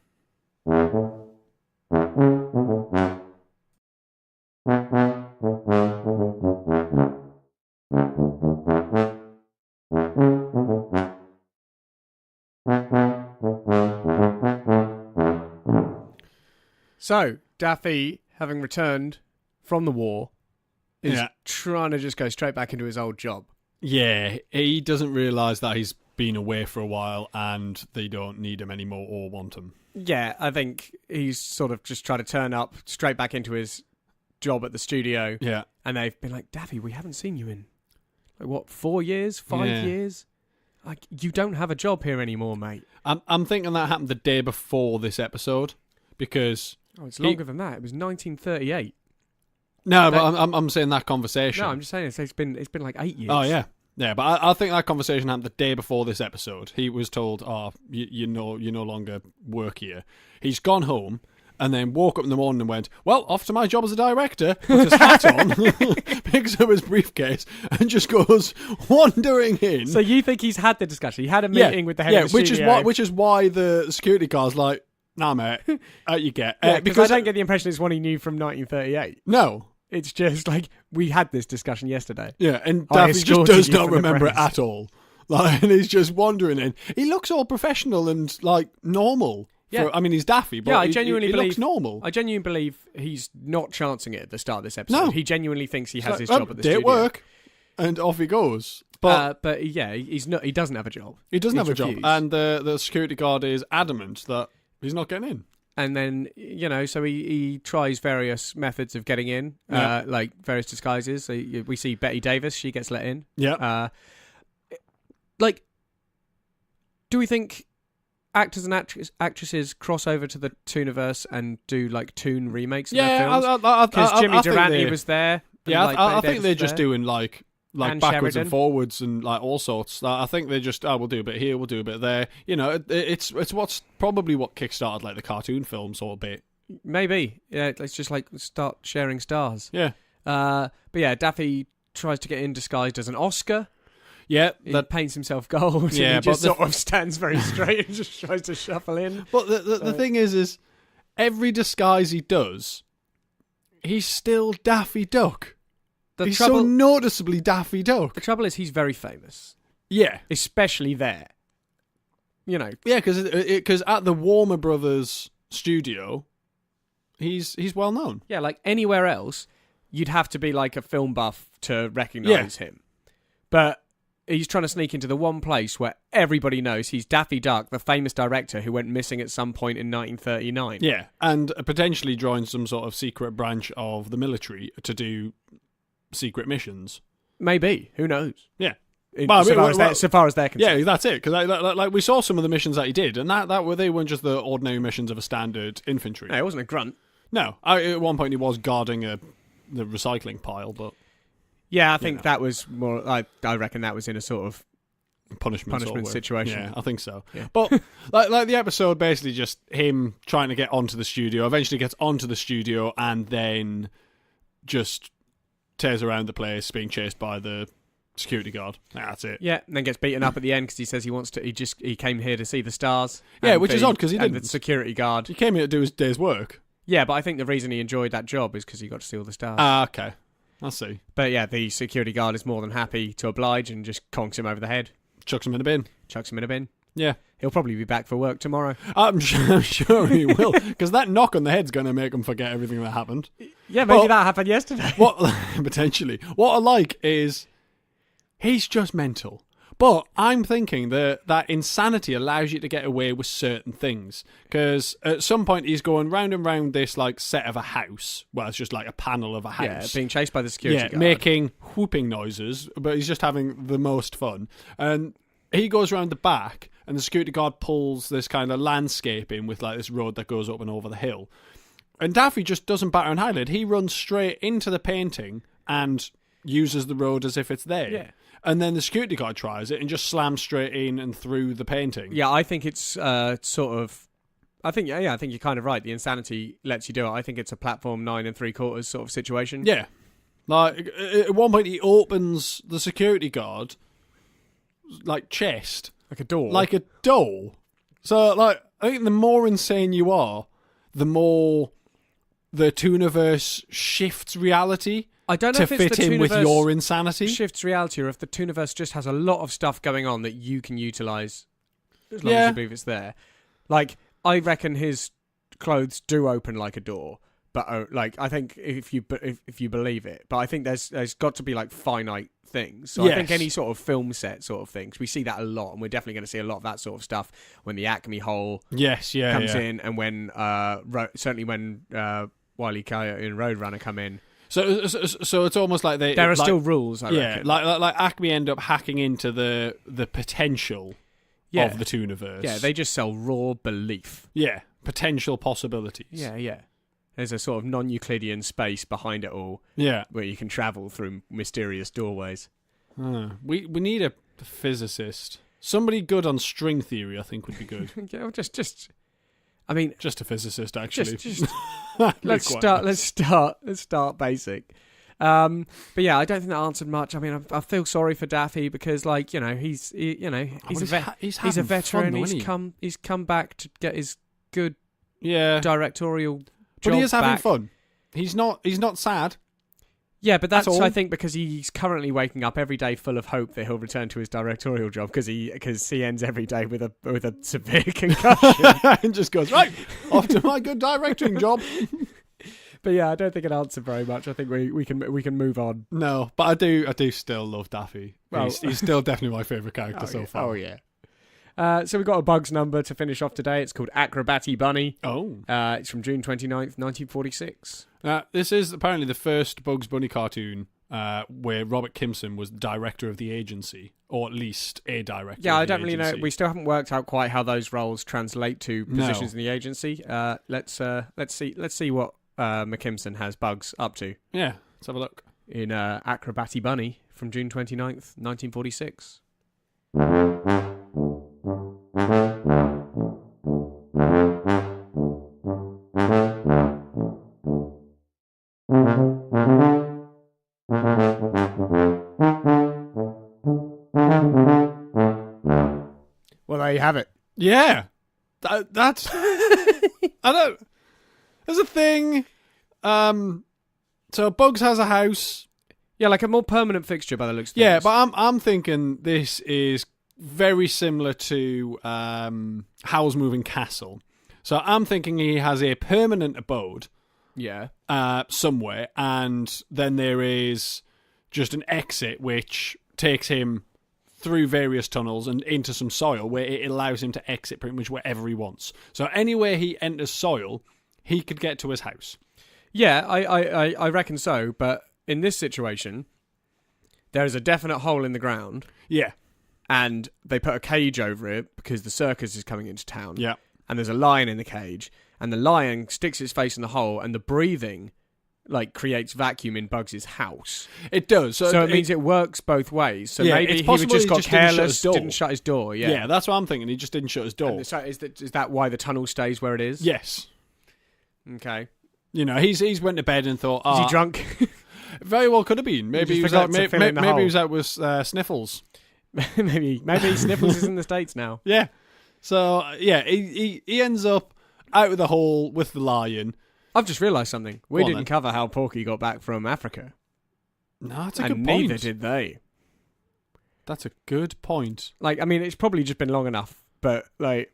So, Daffy, having returned from the war, is trying to just go straight back into his old job. Yeah, he doesn't realise that he's been away for a while and they don't need him anymore or want him. Yeah, I think he's sort of just trying to turn up straight back into his job at the studio. Yeah. And they've been like, Daffy, we haven't seen you in, 4 years, 5 years? Like, you don't have a job here anymore, mate. I'm thinking that happened the day before this episode because... Oh, it's longer than that. It was 1938. No, but I'm saying that conversation. No, I'm just saying it's been like 8 years. Oh, yeah. Yeah, but I think that conversation happened the day before this episode. He was told, you no longer work here. He's gone home, and then woke up in the morning and went, well, off to my job as a director, puts his hat on, picks up his briefcase, and just goes wandering in. So you think he's had the discussion? He had a meeting with the head of the studio. Which is why the security guard's like, nah, mate, out you get. Because I don't get the impression it's one he knew from 1938. No. It's just like, we had this discussion yesterday. Yeah, and Daffy just does not remember it at all. Like, and he's just wandering in. He looks all professional and, like, normal. Yeah. I mean, he's Daffy, but I genuinely believe, looks normal. I genuinely believe he's not chancing it at the start of this episode. No. He genuinely thinks he has like, his job at the studio. Day at work, and off he goes. But he's not. He doesn't have a job. He doesn't have a refused. job. And the security guard is adamant that he's not getting in. And then, so he tries various methods of getting in, like various disguises. So we see Betty Davis, she gets let in. Yeah. Do we think actors and actresses cross over to the Tooniverse and do like Toon remakes of their films? Because Jimmy Durante was there. Yeah, I think they're just doing like Anne backwards Sheridan. and forwards and like all sorts. I think they just we'll do a bit here, we'll do a bit there. It's what's probably what kickstarted like the cartoon films or a bit. Maybe, yeah. Let's just like start sharing stars. Yeah. But yeah, Daffy tries to get in disguised as an Oscar. Yeah, He paints himself gold. Yeah, and he just sort of stands very straight and just tries to shuffle in. But the thing is every disguise he does, he's still Daffy Duck. He's so noticeably Daffy Duck. The trouble is, he's very famous. Yeah, especially there. Yeah, because at the Warner Brothers studio, he's well known. Yeah, like anywhere else, you'd have to be like a film buff to recognise him. But he's trying to sneak into the one place where everybody knows he's Daffy Duck, the famous director who went missing at some point in 1939. Yeah, and potentially join some sort of secret branch of the military to do secret missions. Maybe. Who knows? Yeah. So far as they're concerned. Yeah, that's it. Because like we saw some of the missions that he did, and they weren't just the ordinary missions of a standard infantry. No, it wasn't a grunt. No, at one point he was guarding the recycling pile, but yeah, I think that was more. I reckon that was in a sort of punishment situation. Yeah, I think so. Yeah. But like the episode, basically just him trying to get onto the studio. Eventually gets onto the studio, and then just tears around the place, being chased by the security guard. That's it. Yeah, and then gets beaten up at the end because he says he wants to. He came here to see the stars. Yeah, which is odd because he didn't. The security guard. He came here to do his day's work. Yeah, but I think the reason he enjoyed that job is because he got to see all the stars. Okay. I see. But yeah, the security guard is more than happy to oblige and just conks him over the head. Chucks him in a bin. Yeah. He'll probably be back for work tomorrow. I'm sure he will, because that knock on the head's going to make him forget everything that happened. Yeah, maybe that happened yesterday. Potentially. What I like is he's just mental. But I'm thinking that insanity allows you to get away with certain things. Because at some point he's going round and round this like set of a house. Well, it's just like a panel of a house. Yeah, being chased by the security guard. Making whooping noises, but he's just having the most fun. And he goes round the back, and the security guard pulls this kind of landscape in with like this road that goes up and over the hill. And Daffy just doesn't batter an eyelid. He runs straight into the painting and uses the road as if it's there. Yeah. And then the security guard tries it and just slams straight in and through the painting. Yeah, I think it's sort of... I think you're kind of right. The insanity lets you do it. I think it's a platform 9 3/4 sort of situation. Yeah. Like, at one point he opens the security guard, like, chest. Like a door. Like a door. So, like, I think the more insane you are, the more the Tooniverse shifts reality. I don't know to if it's fit the in with Tooniverse your insanity. Shifts reality, or if the Tooniverse just has a lot of stuff going on that you can utilise as long as you believe it's there. Like, I reckon his clothes do open like a door, but I think if you believe it, but I think there's got to be like finite things. So I think any sort of film set sort of things, we see that a lot, and we're definitely going to see a lot of that sort of stuff when the Acme hole comes in, and when certainly when Wile E. Coyote and Roadrunner come in. So it's almost like there are still rules. I reckon. like Acme end up hacking into the potential of the Tooniverse. Yeah, they just sell raw belief. Yeah, potential possibilities. Yeah. There's a sort of non-Euclidean space behind it all. Yeah, where you can travel through mysterious doorways. We need a physicist. Somebody good on string theory, I think, would be good. just I mean, just a physicist, actually. Just let's start basic. But yeah, I don't think that answered much. I mean, I feel sorry for Daffy because, like, you know, he's a veteran. He's come back to get his good directorial job but he is having back. fun. He's not sad. Yeah, but that's I think because he's currently waking up every day full of hope that he'll return to his directorial job because he ends every day with a severe concussion and just goes right off to my good directing job. But yeah, I don't think it answered very much. I think we can move on. No, but I do still love Daffy. Well, he's still definitely my favourite character so far. Oh yeah. So we've got a Bugs number to finish off today. It's called Acrobaty Bunny. Oh. It's from June 29th, 1946. This is apparently the first Bugs Bunny cartoon where Robert Kimpson was director of the agency, or at least a director. Yeah, I don't really know. We still haven't worked out quite how those roles translate to positions in the agency. Let's see what McKimpson has Bugs up to. Yeah, let's have a look. In Acrobaty Bunny from June 29th, 1946. Well, there you have it. Yeah. That's... I don't... There's a thing... So Bugs has a house. Yeah, like a more permanent fixture by the looks of things. Yeah, but I'm thinking this is very similar to Howl's Moving Castle. So I'm thinking he has a permanent abode. Yeah. Somewhere, and then there is just an exit which takes him through various tunnels and into some soil where it allows him to exit pretty much wherever he wants. So anywhere he enters soil, he could get to his house. Yeah, I reckon so, but in this situation, there is a definite hole in the ground. Yeah. And they put a cage over it because the circus is coming into town. Yeah. And there's a lion in the cage, and the lion sticks its face in the hole, and the breathing, like, creates vacuum in Bugs' house. It does. So it means it works both ways. So maybe he just got careless, didn't shut his door. Yeah. Yeah, that's what I'm thinking. He just didn't shut his door. And so is that why the tunnel stays where it is? Yes. Okay. You know, he's went to bed and thought, is he drunk? Very well could have been. Maybe he was out. Maybe he was out with Sniffles. maybe Sniffles is in the States now. Yeah. So yeah, he ends up out of the hole with the lion. I've just realised something. We didn't cover how Porky got back from Africa. No, that's a good point. And neither did they. That's a good point. Like, I mean, it's probably just been long enough, but like,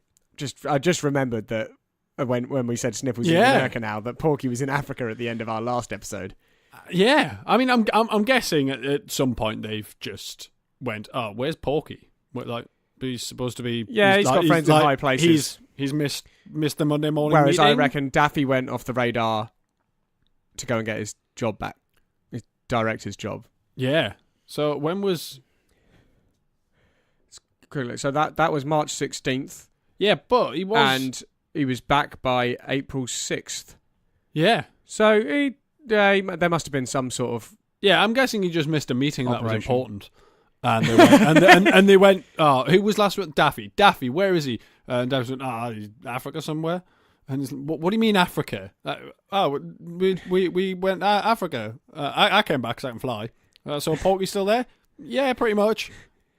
I just remembered that when we said Sniffles in America now, that Porky was in Africa at the end of our last episode. Yeah, I mean, I'm guessing at some point they've just went, oh, where's Porky? What, like, he's supposed to be... Yeah, he's got friends in high places. He's missed the Monday morning Whereas meeting. I reckon Daffy went off the radar to go and get his job back. His director's job. Yeah. So when was... So that was March 16th. Yeah, but he was... And he was back by April 6th. Yeah. So there must have been some sort of... Yeah, I'm guessing he just missed a meeting that was important. And they went, and they went, oh, who was last one? Daffy. Daffy, where is he? And Daffy went, he's Africa somewhere. And he's, what do you mean Africa? We went Africa. I came back because I can fly. So Porky's still there? Yeah, pretty much.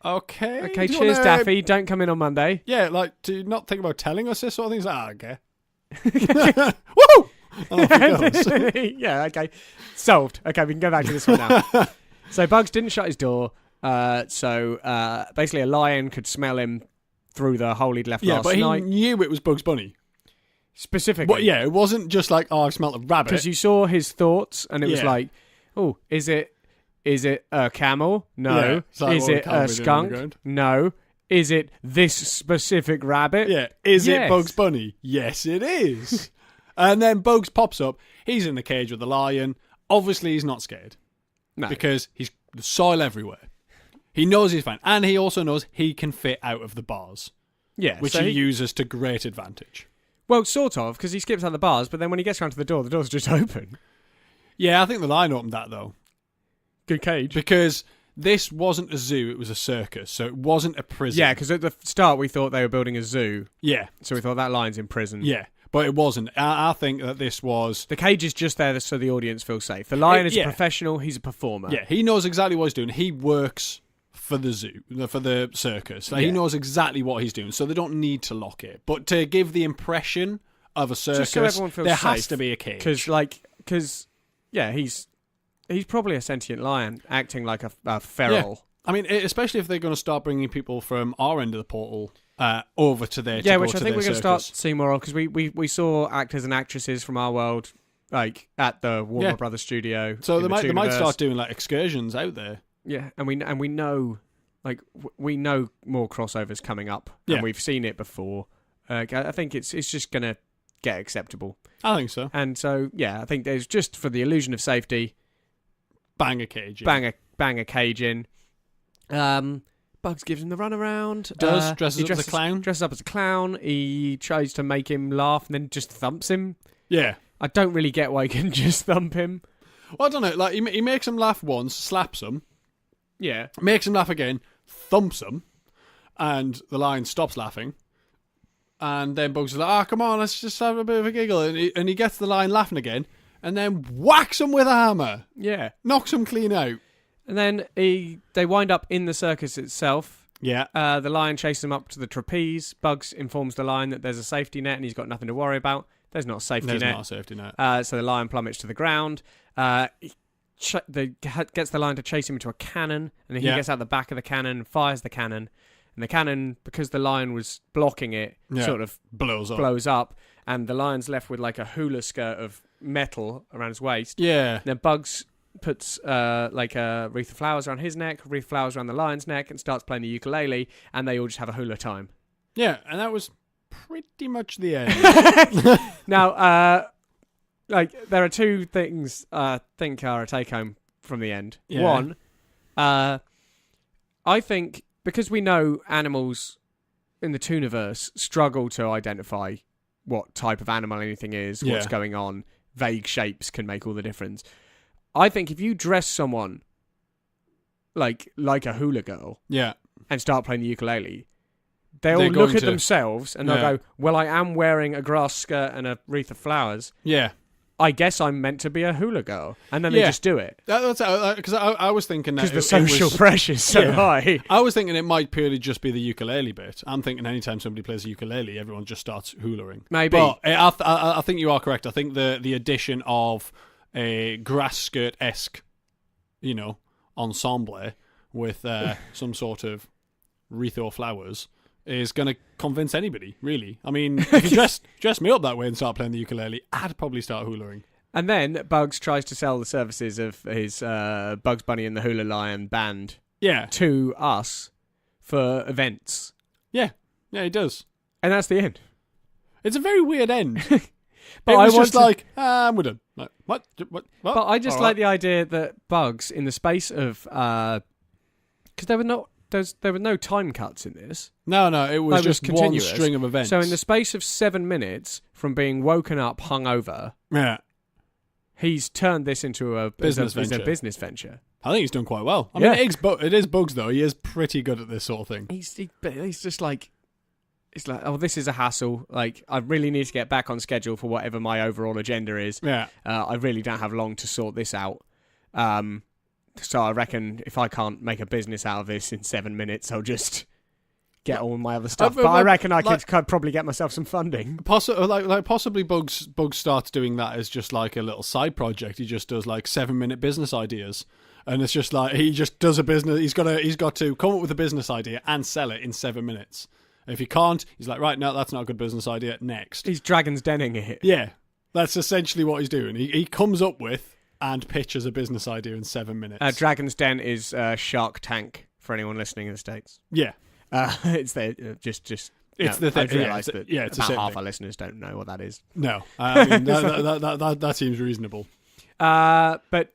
Okay. Okay, cheers, Daffy. Don't come in on Monday. Yeah, like, do you not think about telling us this sort of thing? Okay. Woo! Yeah, okay. Solved. Okay, we can go back to this one now. So Bugs didn't shut his door. So basically a lion could smell him through the hole he'd left last night. Yeah, but he knew it was Bugs Bunny. Specifically. Well, yeah, it wasn't just like, oh, I smelled a rabbit. Because you saw his thoughts and it was like, oh, is it a camel? No. Yeah, like, is it a skunk? No. Is it this specific rabbit? Yeah. Is it Bugs Bunny? Yes, it is. And then Bugs pops up. He's in the cage with the lion. Obviously, he's not scared. No. Because he's soil everywhere. He knows he's fine. And he also knows he can fit out of the bars. Yeah. Which he uses to great advantage. Well, sort of, because he skips out the bars, but then when he gets around to the door's just open. Yeah, I think the lion opened that, though. Good cage. Because this wasn't a zoo, it was a circus, so it wasn't a prison. Yeah, because at the start we thought they were building a zoo. Yeah. So we thought that lion's in prison. Yeah. But it wasn't. I think that this was... The cage is just there so the audience feels safe. The lion is a professional. He's a performer. Yeah, he knows exactly what he's doing. He works for the zoo, for the circus. Like, he knows exactly what he's doing, so they don't need to lock it. But to give the impression of a circus, just so everyone feels there safe, has to be a cage. Because he's probably a sentient lion acting like a feral. Yeah. I mean, especially if they're going to start bringing people from our end of the portal over to their which I think we're going to start seeing more of, because we saw actors and actresses from our world like at the Warner Brothers studio. So they might start doing like excursions out there. Yeah, and we know we know more crossovers coming up, and we've seen it before. I think it's just going to get acceptable. I think so. And so I think there's just for the illusion of safety, bang a cage in. Bang a cage in. Bugs gives him the runaround. Dresses up as a clown. Dresses up as a clown. He tries to make him laugh and then just thumps him. Yeah. I don't really get why he can just thump him. Well, I don't know. Like he makes him laugh once, slaps him. Yeah. Makes him laugh again, thumps him, and the lion stops laughing. And then Bugs is like, come on, let's just have a bit of a giggle. And he gets the lion laughing again, and then whacks him with a hammer. Yeah. Knocks him clean out. And then they wind up in the circus itself. Yeah. The lion chases him up to the trapeze. Bugs informs the lion that there's a safety net and he's got nothing to worry about. There's not a safety net. There's not a safety net. So the lion plummets to the ground. Gets the lion to chase him into a cannon, and then he gets out the back of the cannon and fires the cannon. And the cannon, because the lion was blocking it, sort of blows up. And the lion's left with like a hula skirt of metal around his waist. Yeah. And then Bugs puts like a wreath of flowers around his neck, wreath of flowers around the lion's neck, and starts playing the ukulele, and they all just have a hula time. Yeah, and that was pretty much the end. Now, there are two things I think are a take-home from the end. Yeah. One, I think because we know animals in the Tooniverse struggle to identify what type of animal anything is, what's going on, vague shapes can make all the difference. I think if you dress someone like a hula girl and start playing the ukulele, they'll look at themselves and they'll go, well, I am wearing a grass skirt and a wreath of flowers. Yeah. I guess I'm meant to be a hula girl. And then they just do it. That's because I was thinking that... Because the social pressure is so high. I was thinking it might purely just be the ukulele bit. I'm thinking anytime somebody plays a ukulele, everyone just starts hulaing. Maybe. But I think you are correct. I think the addition of a grass skirt-esque, ensemble with some sort of wreath or flowers is going to convince anybody, really. I mean, if you dress me up that way and start playing the ukulele, I'd probably start hulaing. And then Bugs tries to sell the services of his Bugs Bunny and the Hula Lion band to us for events. Yeah, he does. And that's the end. It's a very weird end. But it was just like, we're done. Like, what? But I just like the idea that Bugs, in the space of... Because there were no time cuts in this. No, it was just one string of events. So in the space of 7 minutes from being woken up hungover, he's turned this into a business venture. I think he's done quite well. I mean, it is Bugs, though. He is pretty good at this sort of thing. He's just like... It's like, oh, this is a hassle. Like, I really need to get back on schedule for whatever my overall agenda is. Yeah. I really don't have long to sort this out. So I reckon if I can't make a business out of this in 7 minutes, I'll just get all my other stuff. But I reckon I could probably get myself some funding. Possibly Bugs starts doing that as just like a little side project. He just does like 7-minute business ideas. And it's just like he just does a business. He's got to come up with a business idea and sell it in 7 minutes. And if he can't, he's like, right, no, that's not a good business idea. Next. He's Dragon's Denning it. Yeah. That's essentially what he's doing. He comes up with and pitches a business idea in 7 minutes. Dragon's Den is Shark Tank for anyone listening in the States. Yeah. It's the it's the thing. I realised that it's about half thing. our listeners don't know what that is. No. I mean, that seems reasonable. But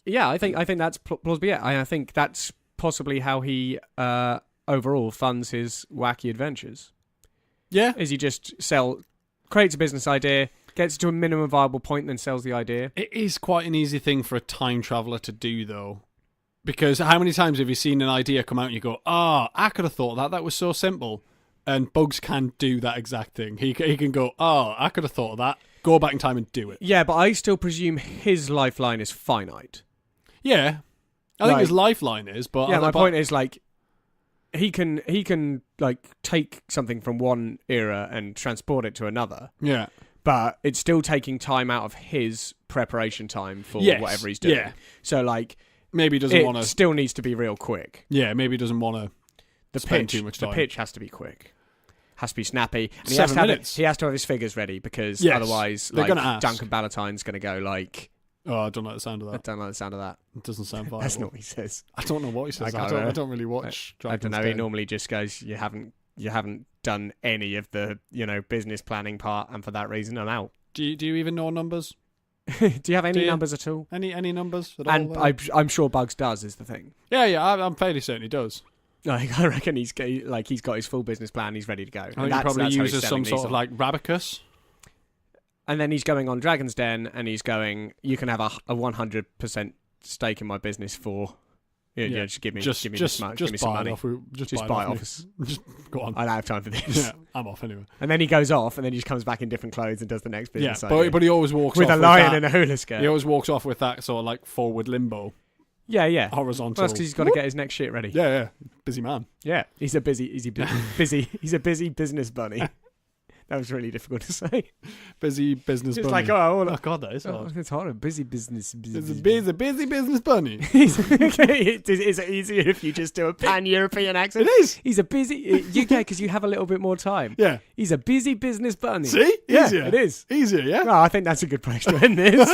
yeah, I think that's plausible. Yeah, I think that's possibly how he overall funds his wacky adventures. Yeah. Is he just creates a business idea, gets it to a minimum viable point, then sells the idea. It is quite an easy thing for a time traveller to do, though. Because how many times have you seen an idea come out and you go, I could have thought that was so simple. And Bugs can do that exact thing. He can go, oh, I could have thought of that. Go back in time and do it. Yeah, but I still presume his lifeline is finite. Yeah. I think his lifeline is, but... Yeah, my point is, like, he can like, take something from one era and transport it to another. Yeah. But it's still taking time out of his preparation time for whatever he's doing. Yeah. So, like... Maybe he doesn't want to... It still needs to be real quick. Yeah, maybe he doesn't want to spend too much time. The pitch has to be quick. Has to be snappy. And he 7 minutes. He has to have his figures ready because otherwise, they're gonna ask. Duncan Ballatine's going to go like... Oh, I don't like the sound of that. I don't like the sound of that. It doesn't sound viable. That's not what he says. I don't know what he says. I don't really watch I don't know. He normally just goes, you haven't done any of the, business planning part, and for that reason, I'm out. Do you even know numbers? Do you have any numbers at all? Any numbers at all? And I'm sure Bugs does, is the thing. Yeah, I'm fairly certain he does. Like, I reckon he's got his full business plan. He's ready to go. I think he probably uses some sort of like Rabicus. And then he's going on Dragon's Den, and he's going, you can have a 100% stake in my business for... Yeah, just give me this much. Give me some money. Just buy it off us. Just go on. I don't have time for this. Yeah, I'm off anyway. And then he goes off, and then he just comes back in different clothes and does the next business. Yeah, but he always walks with off a lion and a hula skirt. He always walks off with that sort of like forward limbo. Yeah. Horizontal. Well, that's because he's got to get his next shit ready. Yeah. Busy man. Yeah, he's a busy business bunny. That was really difficult to say. Busy business bunny. It's like, oh God, that is hard. It's hard. Busy business. It's a busy business bunny. Is it easier if you just do a pan-European accent? It is. He's a busy... because you have a little bit more time. Yeah. He's a busy business bunny. See? Easier. Yeah, it is. Easier, yeah? Well, I think that's a good place to end this.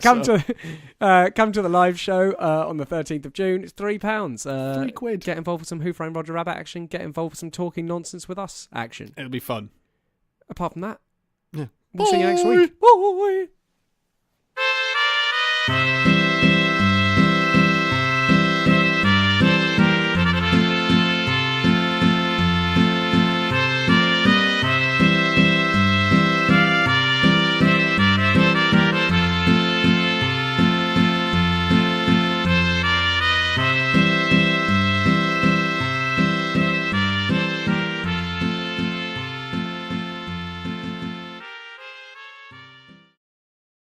Come to the live show on the 13th of June. It's £3. £3. Get involved with some Who Framed Roger Rabbit action. Get involved with some talking nonsense with us action. It'll be fun. Apart from that, yeah. We'll see you next week. Bye.